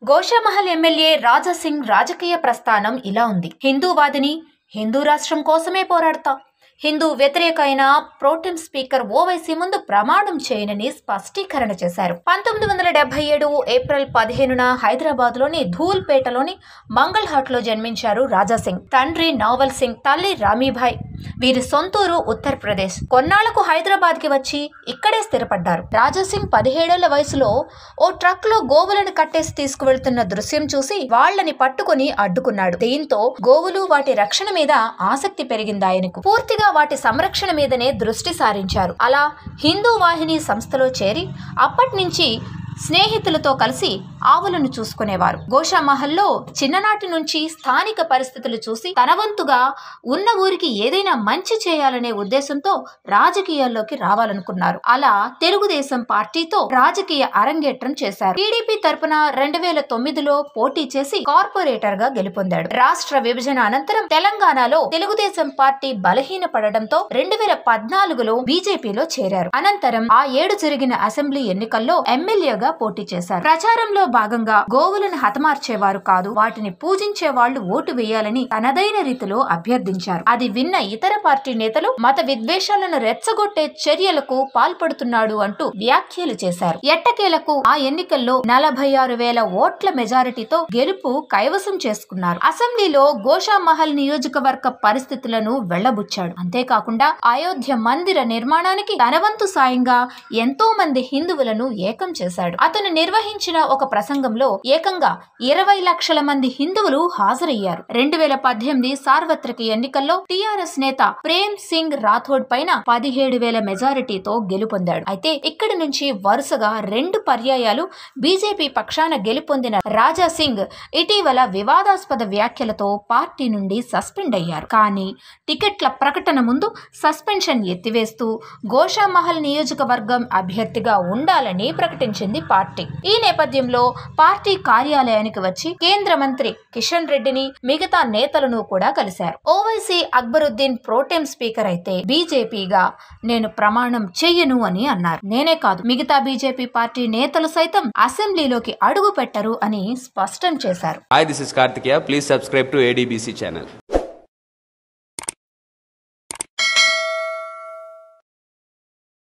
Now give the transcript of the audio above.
Goshamahal MLA Raja Singh రాజకీయ ప్రస్థానం ఇలా ఉంది. హిందూవాదిని, హిందూ రాష్ట్రం కోసమే పోరాడతా, హిందూ వ్యతిరేక అయిన ప్రోటెం స్పీకర్ ఓవైసీ ముందు ప్రమాణం చేయనని స్పష్టీకరణ చేశారు. 1977 ఏప్రిల్ 15న హైదరాబాద్ లోని ధూల్పేటలోని మంగళహాట్ లో జన్మించారు రాజా సింగ్. తండ్రి నావల్ సింగ్, తల్లి రామీభాయ్. వీరి సొంతూరు ఉత్తరప్రదేశ్. కొన్నాళ్లకు హైదరాబాద్ కి వచ్చి ఇక్కడే స్థిరపడ్డారు. రాజా సింగ్ 17 ఏళ్ల వయసులో ఓ ట్రక్ లో గోవులను కట్టేసి తీసుకువెళ్తున్న దృశ్యం చూసి వాళ్లని పట్టుకుని అడ్డుకున్నాడు. దీంతో గోవులు, వాటి రక్షణ మీద ఆసక్తి పెరిగింది ఆయనకు. పూర్తిగా వాటి సంరక్షణ మీదనే దృష్టి సారించారు. అలా హిందూ వాహిని సంస్థలో చేరి అప్పటి నుంచి స్నేహితులతో కలిసి ఆవులను చూసుకునేవారు. గోషామహల్లో చిన్ననాటి నుంచి స్థానిక పరిస్థితులు చూసి తన వంతుగా ఉన్న ఊరికి ఏదైనా మంచి చేయాలనే ఉద్దేశంతో రాజకీయాల్లోకి రావాలనుకున్నారు. అలా తెలుగుదేశం పార్టీతో రాజకీయ అరంగేట్రం చేశారు. టీడీపీ తరపున 2009లో పోటీ చేసి కార్పొరేటర్ గా గెలుపొందాడు. రాష్ట్ర విభజన అనంతరం తెలంగాణలో తెలుగుదేశం పార్టీ బలహీనపడడంతో 2014లో బీజేపీలో చేరారు. అనంతరం ఆ ఏడు జరిగిన అసెంబ్లీ ఎన్నికల్లో ఎమ్మెల్యేగా పోటీ చేశారు. ప్రచారంలో భాగంగా గోవులను హతమార్చేవారు కాదు, వాటిని పూజించే వాళ్లు ఓటు వేయాలని తనదైన రీతిలో అభ్యర్థించారు. అది విన్న ఇతర పార్టీ నేతలు మత విద్వేషాలను రెచ్చగొట్టే చర్యలకు పాల్పడుతున్నాడు అంటూ వ్యాఖ్యలు చేశారు. ఎట్టకేలకు ఆ ఎన్నికల్లో 46,000 ఓట్ల మెజారిటీతో గెలుపు కైవసం చేసుకున్నారు. అసెంబ్లీలో గోషామహల్ నియోజకవర్గ పరిస్థితులను వెళ్లబుచ్చాడు. అంతేకాకుండా అయోధ్య మందిర నిర్మాణానికి తన వంతు సాయంగా ఎంతో మంది హిందువులను ఏకం చేశాడు. అతను నిర్వహించిన ఒక ప్రసంగంలో ఏకంగా 20 లక్షల మంది హిందువులు హాజరయ్యారు. 2018 సార్వత్రిక ఎన్నికల్లో టీఆర్ఎస్ నేత ప్రేమ్ సింగ్ రాథోడ్ పైన 17,000 మెజారిటీతో గెలుపొందాడు. అయితే ఇక్కడి నుంచి వరుసగా 2 పర్యాయాలు బీజేపీ పక్షాన గెలుపొందిన రాజా సింగ్ ఇటీవల వివాదాస్పద వ్యాఖ్యలతో పార్టీ నుండి సస్పెండ్ అయ్యారు. కానీ టికెట్ల ప్రకటన ముందు సస్పెన్షన్ ఎత్తివేస్తూ గోషామహల్ నియోజకవర్గం అభ్యర్థిగా ఉండాలని ప్రకటించింది పార్టీ. ఈ నేపథ్యంలో పార్టీ కార్యాలయానికి వచ్చి కేంద్ర మంత్రి కిషన్ రెడ్డిని, మిగతా నేతలను కూడా కలిశారు. ఓవైసీ అక్బరుద్దీన్ ప్రోటెం స్పీకర్ అయితే బీజేపీగా నేను ప్రమాణం చెయ్యను అని అన్నారు. నేనే కాదు, మిగతా బీజేపీ పార్టీ నేతలు సైతం అసెంబ్లీలోకి అడుగు పెట్టరు అని స్పష్టం చేశారు. Hi, this is Karthikeya. Please subscribe to ADBC channel.